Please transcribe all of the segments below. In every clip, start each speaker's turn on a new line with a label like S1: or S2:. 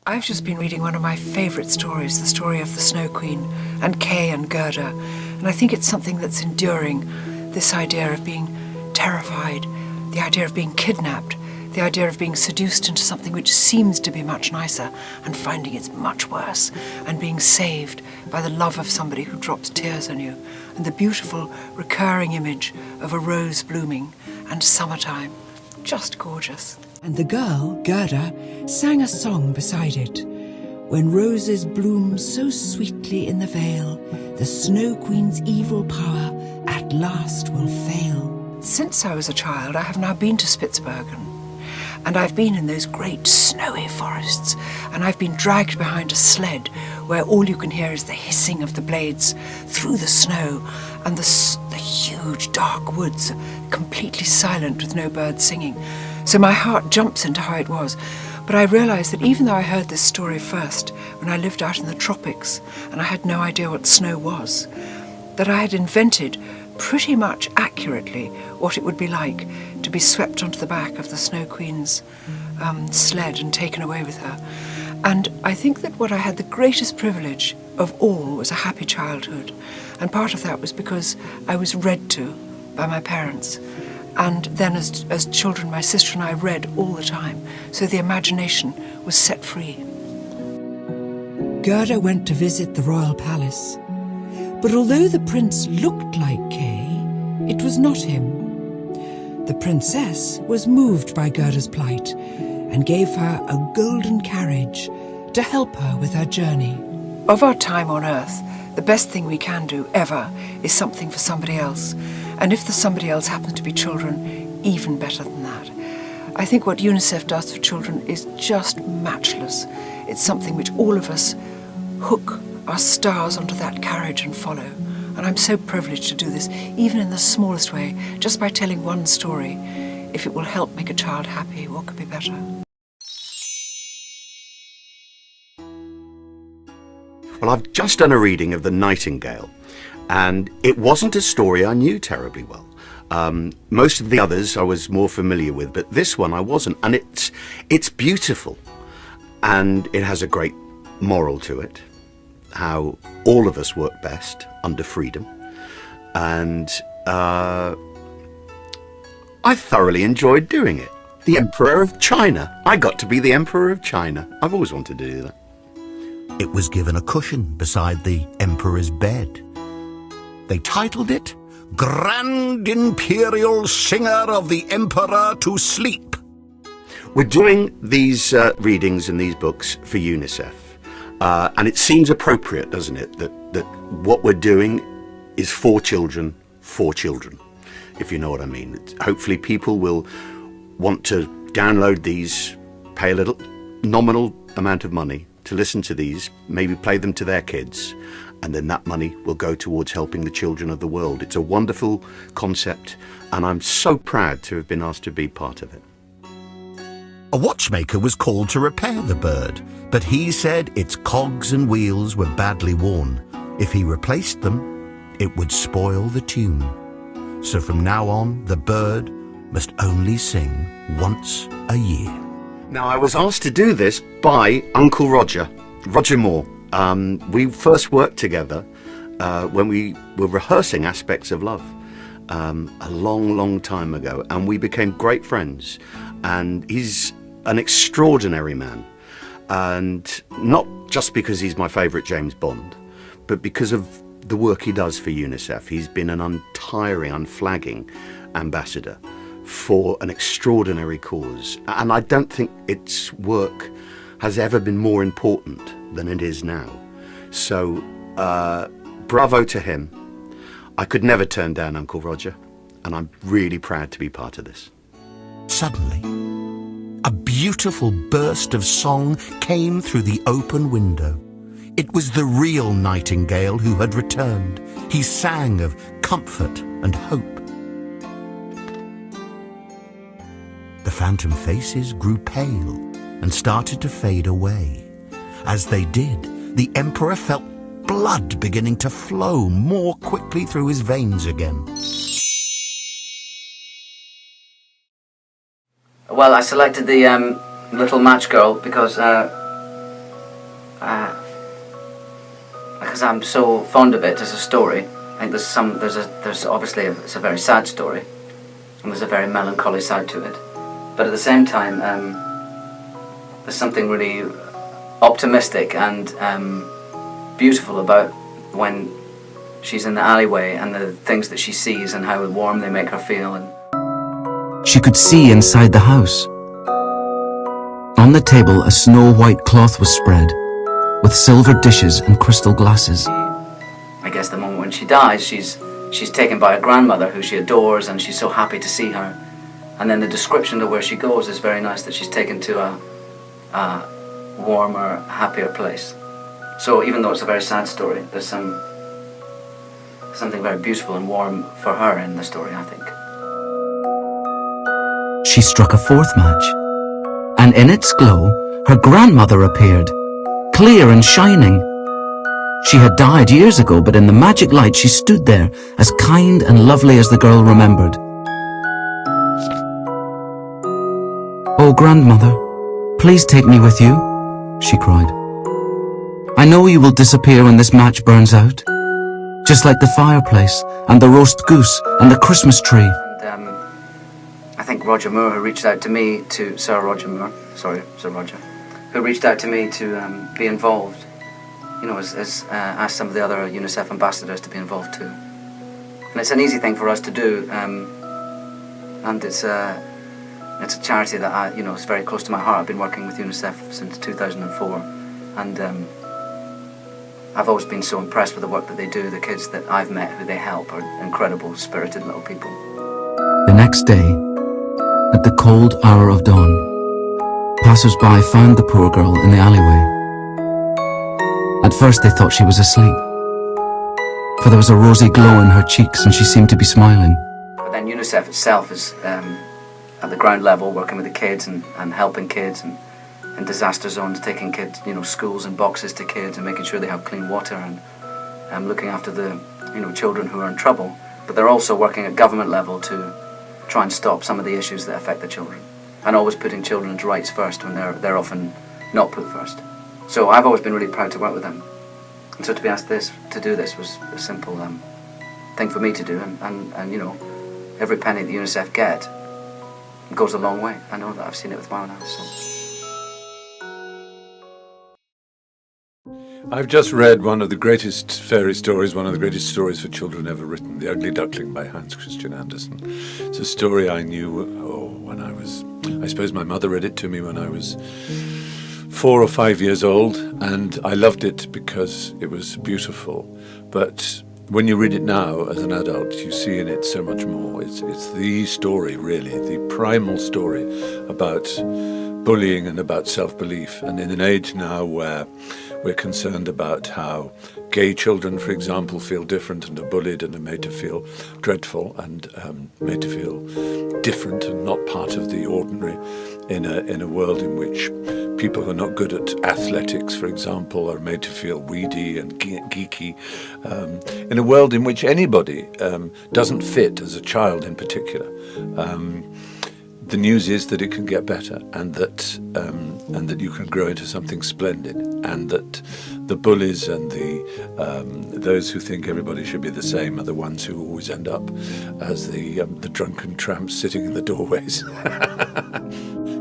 S1: I've just been reading one of my favourite stories, the story of the Snow Queen and Kay and Gerda, and I think it's something that's enduring, this idea of being terrified, the idea of being kidnapped, the idea of being seduced into something which seems to be much nicer and finding it's much worse, and being saved by the love of somebody who drops tears on you, and the beautiful recurring image of a rose blooming and summertime. Just gorgeous.
S2: And the girl, Gerda, sang a song beside it. When roses bloom so sweetly in the vale, the Snow Queen's evil power at last will fail.
S1: Since I was a child, I have now been to Spitsbergen, and I've been in those great snowy forests, and I've been dragged behind a sled where all you can hear is the hissing of the blades through the snow, and the huge dark woods completely silent with no birds singing. So my heart jumps into how it was. But I realised that even though I heard this story first when I lived out in the tropics and I had no idea what snow was, that I had invented pretty much accurately what it would be like to be swept onto the back of the Snow Queen's sled and taken away with her. And I think that what I had the greatest privilege of all was a happy childhood. And part of that was because I was read to by my parents. And then as children, my sister and I read all the time, so the imagination was set free.
S2: Gerda went to visit the royal palace. But although the prince looked like Kay, it was not him. The princess was moved by Gerda's plight and gave her a golden carriage to help her with her journey.
S1: Of our time on Earth, the best thing we can do, ever, is something for somebody else. And if the somebody else happens to be children, even better than that. I think what UNICEF does for children is just matchless. It's something which all of us hook our stars onto that carriage and follow. And I'm so privileged to do this, even in the smallest way, just by telling one story. If it will help make a child happy, what could be better?
S3: Well, I've just done a reading of The Nightingale, and it wasn't a story I knew terribly well. Most of the others I was more familiar with, but this one I wasn't. And it's beautiful, and it has a great moral to it, how all of us work best under freedom. And I thoroughly enjoyed doing it. The Emperor of China. I got to be the Emperor of China. I've always wanted to do that.
S4: It was given a cushion beside the Emperor's bed. They titled it Grand Imperial Singer of the Emperor to Sleep.
S3: We're doing these readings and these books for UNICEF. And it seems appropriate, doesn't it, that what we're doing is for children, if you know what I mean. Hopefully people will want to download these, pay a little nominal amount of money to listen to these, maybe play them to their kids, and then that money will go towards helping the children of the world. It's a wonderful concept, and I'm so proud to have been asked to be part of it.
S4: A watchmaker was called to repair the bird, but he said its cogs and wheels were badly worn. If he replaced them, it would spoil the tune. So from now on, the bird must only sing once a year.
S3: Now, I was asked to do this by Uncle Roger Moore. We first worked together when we were rehearsing Aspects of Love a long time ago, and we became great friends. And he's an extraordinary man, and not just because he's my favourite James Bond, but because of the work he does for UNICEF. He's been an untiring, unflagging ambassador for an extraordinary cause, and I don't think its work has ever been more important than it is now. So bravo to him. I could never turn down Uncle Roger, and I'm really proud to be part of this.
S4: Suddenly, a beautiful burst of song came through the open window. It was the real Nightingale who had returned. He sang of comfort and hope. The phantom faces grew pale and started to fade away. As they did, the Emperor felt blood beginning to flow more quickly through his veins again.
S5: Well, I selected the Little Match Girl because because I'm so fond of it as a story. I think there's obviously it's a very sad story, and there's a very melancholy side to it. But at the same time, there's something really optimistic and beautiful about when she's in the alleyway and the things that she sees and how warm they make her feel. And
S6: she could see inside the house. On the table, a snow-white cloth was spread, with silver dishes and crystal glasses.
S5: I guess the moment when she dies, she's taken by a grandmother who she adores, and she's so happy to see her. And then the description of where she goes is very nice, that she's taken to a warmer, happier place. So even though it's a very sad story, there's something very beautiful and warm for her in the story, I think.
S6: She struck a fourth match, and in its glow, her grandmother appeared, clear and shining. She had died years ago, but in the magic light she stood there, as kind and lovely as the girl remembered. "Oh, grandmother, please take me with you," she cried. "I know you will disappear when this match burns out, just like the fireplace and the roast goose and the Christmas tree."
S5: And I think Roger Moore, who reached out to me Sir Roger, who reached out to me to be involved, you know, as asked some of the other UNICEF ambassadors to be involved too. And it's an easy thing for us to do, and it's a charity that is very close to my heart. I've been working with UNICEF since 2004, and I've always been so impressed with the work that they do. The kids that I've met who they help are incredible, spirited little people.
S6: The next day, at the cold hour of dawn, passers-by found the poor girl in the alleyway. At first they thought she was asleep, for there was a rosy glow in her cheeks and she seemed to be smiling.
S5: But then UNICEF itself is at the ground level, working with the kids and helping kids, and in disaster zones, taking kids, schools and boxes to kids and making sure they have clean water, and looking after the children who are in trouble. But they're also working at government level to try and stop some of the issues that affect the children, and always putting children's rights first when they're often not put first. So I've always been really proud to work with them, and so to be asked to do this was a simple thing for me to do, and every penny that UNICEF get goes a long way. I know that, I've seen it with my own eyes. So.
S7: I've just read one of the greatest fairy stories, one of the greatest stories for children ever written, The Ugly Duckling by Hans Christian Andersen. It's a story I knew when I suppose my mother read it to me when I was 4 or 5 years old, and I loved it because it was beautiful. But when you read it now as an adult, you see in it so much more. It's the story, really, the primal story about bullying and about self-belief. And in an age now where we're concerned about how gay children, for example, feel different and are bullied and are made to feel dreadful and made to feel different and not part of the ordinary, in a world in which people who are not good at athletics, for example, are made to feel weedy and geeky, in a world in which anybody doesn't fit as a child in particular. The news is that it can get better, and that you can grow into something splendid, and that the bullies and those who think everybody should be the same are the ones who always end up as the drunken tramps sitting in the doorways.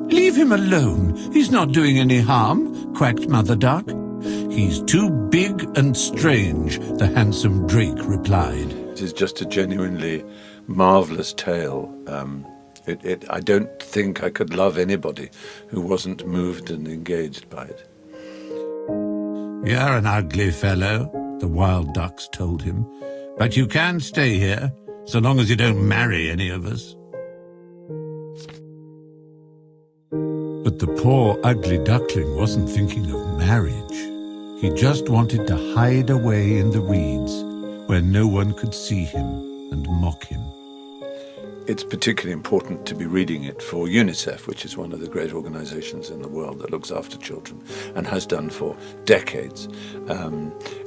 S8: "Leave him alone. He's not doing any harm," quacked Mother Duck. "He's too big and strange," the handsome Drake replied.
S7: It is just a genuinely marvellous tale. I don't think I could love anybody who wasn't moved and engaged by it.
S8: "You're an ugly fellow," the wild ducks told him, "but you can stay here, so long as you don't marry any of us." But the poor ugly duckling wasn't thinking of marriage. He just wanted to hide away in the reeds where no one could see him and mock him.
S7: it's particularly important to be reading it for UNICEF, which is one of the great organisations in the world that looks after children and has done for decades.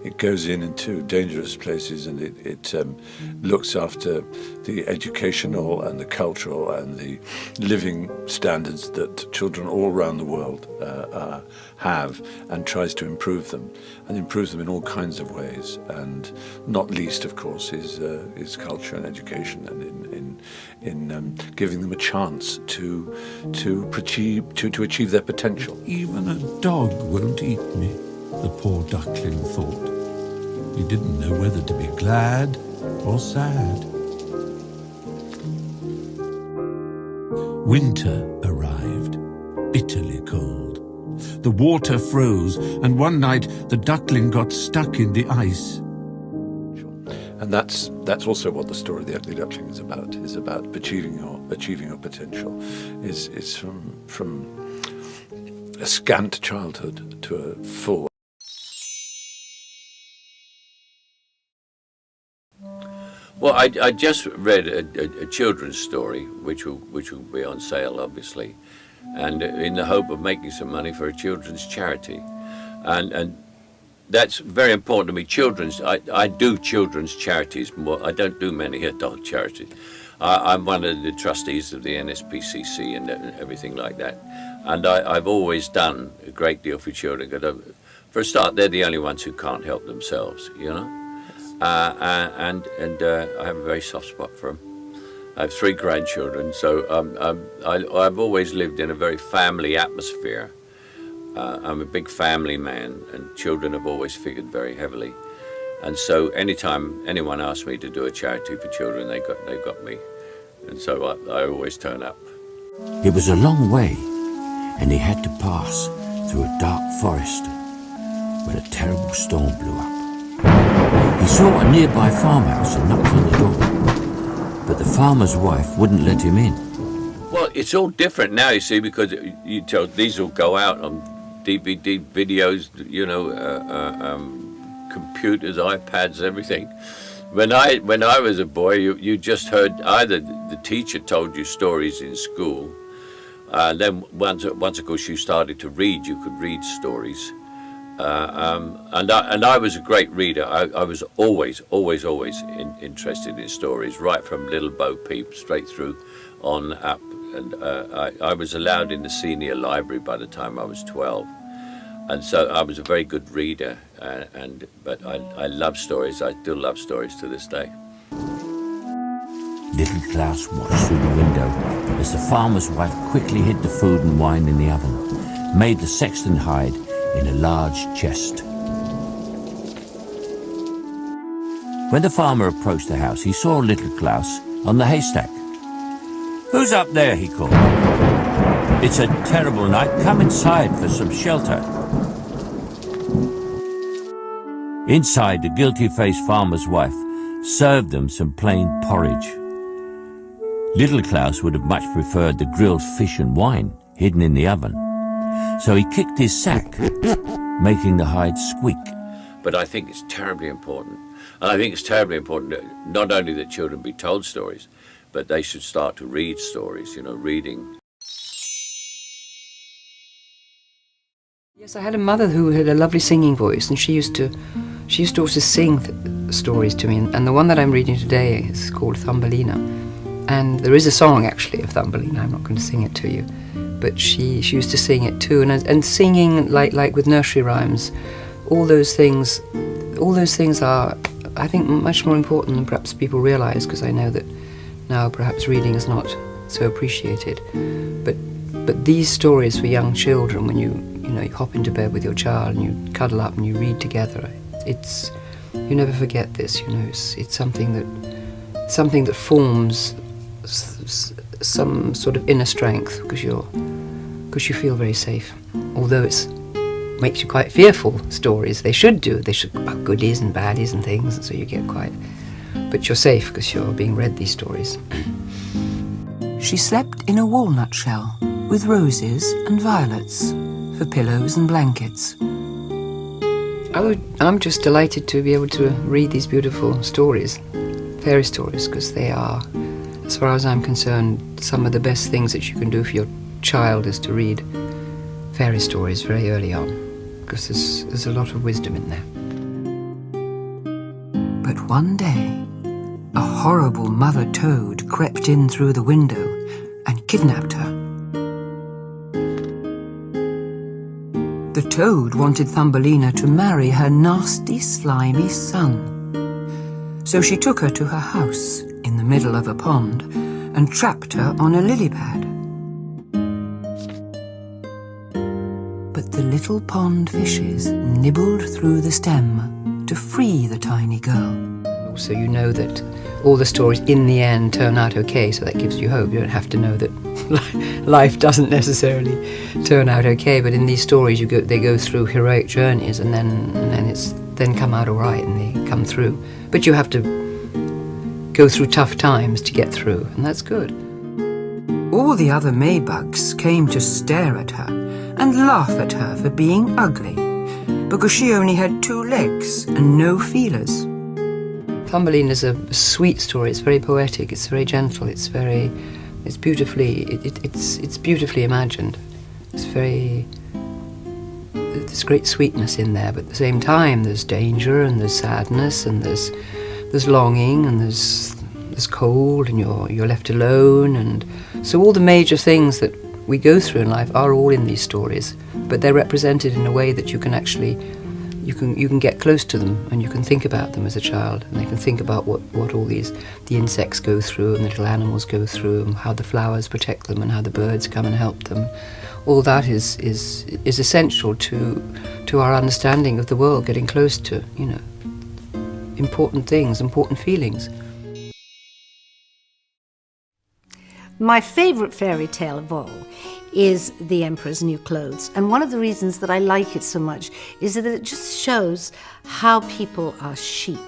S7: It goes into dangerous places, and it looks after the educational and the cultural and the living standards that children all around the world have, and tries to improve them, and improves them in all kinds of ways, and not least, of course, is culture and education, and in giving them a chance to achieve their potential.
S8: Even a dog won't eat me, the poor duckling thought. He didn't know whether to be glad or sad. Winter arrived, bitterly cold. The water froze, and one night the duckling got stuck in the ice.
S7: And that's also what the story of The Ugly Duckling is about achieving your potential, is from a scant childhood to a full.
S9: Well, I just read a children's story, which will be on sale, obviously, and in the hope of making some money for a children's charity, and that's very important to me. I do children's charities more. I don't do many adult charities. I'm one of the trustees of the NSPCC and everything like that, and I've always done a great deal for children. For a start, they're the only ones who can't help themselves, you know. And I have a very soft spot for them. I have 3 grandchildren, so I've always lived in a very family atmosphere. I'm a big family man, and children have always figured very heavily. And so anytime anyone asks me to do a charity for children, they've got me. And so I always turn up.
S10: It was a long way, and he had to pass through a dark forest when a terrible storm blew up. He saw a nearby farmhouse and knocked on the door, but the farmer's wife wouldn't let him in.
S9: Well, it's all different now, you see, because these will go out on DVD, videos, you know, computers, iPads, everything. When I was a boy, you just heard either the teacher told you stories in school, then once of course you started to read, you could read stories. And I was a great reader. I was always interested in stories, right from Little Bo Peep straight through on up. And I was allowed in the senior library by the time I was 12. And so I was a very good reader, but I love stories. I still love stories to this day.
S10: Little Claus watched through the window as the farmer's wife quickly hid the food and wine in the oven, made the sexton hide in a large chest. When the farmer approached the house, he saw Little Claus on the haystack. "Who's up there?" he called. "It's a terrible night. Come inside for some shelter." Inside, the guilty-faced farmer's wife served them some plain porridge. Little Claus would have much preferred the grilled fish and wine hidden in the oven, so he kicked his sack, making the hide squeak.
S9: But I think it's terribly important. And I think it's terribly important that not only that children be told stories, but they should start to read stories, you know, reading.
S1: Yes, I had a mother who had a lovely singing voice, and she used to also sing stories to me. And the one that I'm reading today is called Thumbelina. And there is a song, actually, of Thumbelina. I'm not going to sing it to you. But she used to sing it too, and singing like with nursery rhymes, all those things are, I think, much more important than perhaps people realise, because I know that now perhaps reading is not so appreciated. But these stories for young children, when you hop into bed with your child and you cuddle up and you read together, you never forget this. You know, it's something that forms some sort of inner strength, because you feel very safe. Although it makes you quite fearful, stories. They should about goodies and baddies and things, and so you get quite. But you're safe because you're being read these stories.
S2: She slept in a walnut shell with roses and violets for pillows and blankets.
S1: I'm just delighted to be able to read these beautiful stories, fairy stories, because they are
S11: as far as I'm concerned, some of the best things that you can do for your child is to read fairy stories very early on, because there's a lot of wisdom in there.
S2: But one day, a horrible mother toad crept in through the window and kidnapped her. The toad wanted Thumbelina to marry her nasty, slimy son. So she took her to her house in the middle of a pond and trapped her on a lily pad. But the little pond fishes nibbled through the stem to free the tiny girl.
S11: Also, you know that all the stories in the end turn out okay, so that gives you hope. You don't have to know that life doesn't necessarily turn out okay, but in these stories they go through heroic journeys and then come out all right and they come through. But you have to go through tough times to get through, and that's good.
S2: All the other Maybugs came to stare at her and laugh at her for being ugly, because she only had 2 legs and no feelers.
S11: Thumbelina is a sweet story. It's very poetic. It's very gentle. It's beautifully imagined. There's great sweetness in there, but at the same time there's danger and there's sadness and there's longing and there's cold and you're left alone, and so all the major things that we go through in life are all in these stories, but they're represented in a way that you can actually you can get close to them and you can think about them as a child, and they can think about what all the insects go through and the little animals go through and how the flowers protect them and how the birds come and help them. All that is essential to our understanding of the world, getting close to, important things, important feelings.
S12: My favourite fairy tale of all is The Emperor's New Clothes. And one of the reasons that I like it so much is that it just shows how people are sheep.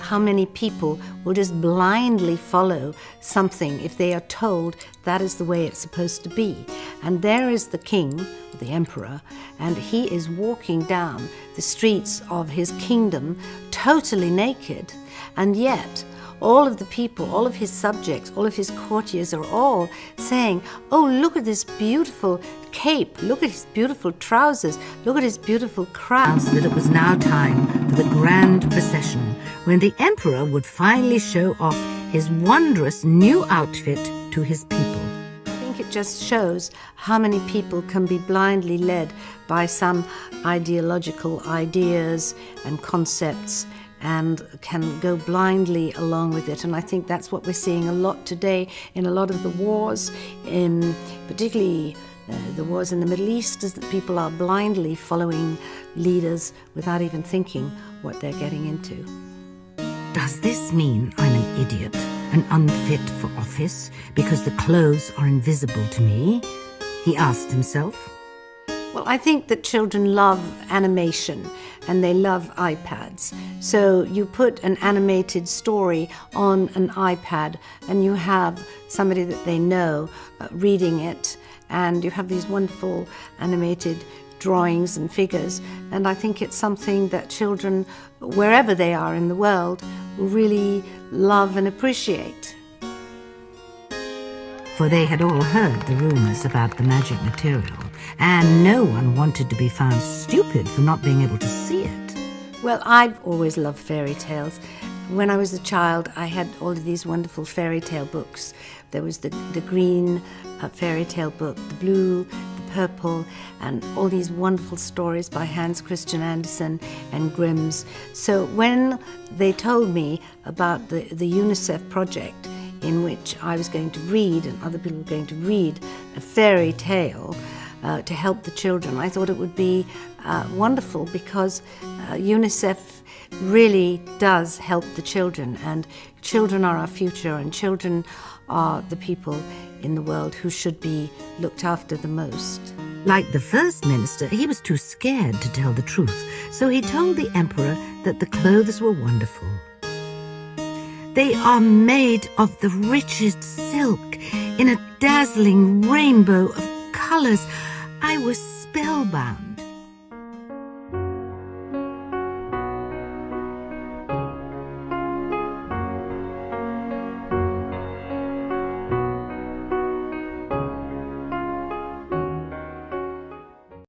S12: How many people will just blindly follow something if they are told that is the way it's supposed to be. And there is the king, the emperor, and he is walking down the streets of his kingdom totally naked, and yet all of the people, all of his subjects, all of his courtiers are all saying, oh, look at this beautiful cape, look at his beautiful trousers, look at his beautiful crown.
S13: That it was now time for the grand procession, when the emperor would finally show off his wondrous new outfit to his people.
S12: I think it just shows how many people can be blindly led by some ideological ideas and concepts and can go blindly along with it. And I think that's what we're seeing a lot today in a lot of the wars, particularly the wars in the Middle East, is that people are blindly following leaders without even thinking what they're getting into.
S13: Does this mean I'm an idiot and unfit for office because the clothes are invisible to me? He asked himself.
S12: Well, I think that children love animation and they love iPads. So you put an animated story on an iPad and you have somebody that they know reading it, and you have these wonderful animated drawings and figures. And I think it's something that children, wherever they are in the world, will really love and appreciate.
S13: For they had all heard the rumours about the magic material, and no one wanted to be found stupid for not being able to see it.
S12: Well, I've always loved fairy tales. When I was a child, I had all of these wonderful fairy tale books. There was the green fairy tale book, the blue, the purple, and all these wonderful stories by Hans Christian Andersen and Grimm's. So when they told me about the UNICEF project, in which I was going to read and other people were going to read a fairy tale to help the children, I thought it would be wonderful, because UNICEF really does help the children, and children are our future, and children are the people in the world who should be looked after the most.
S13: Like the first minister, he was too scared to tell the truth, so he told the emperor that the clothes were wonderful. They are made of the richest silk in a dazzling rainbow of colours. I was spellbound.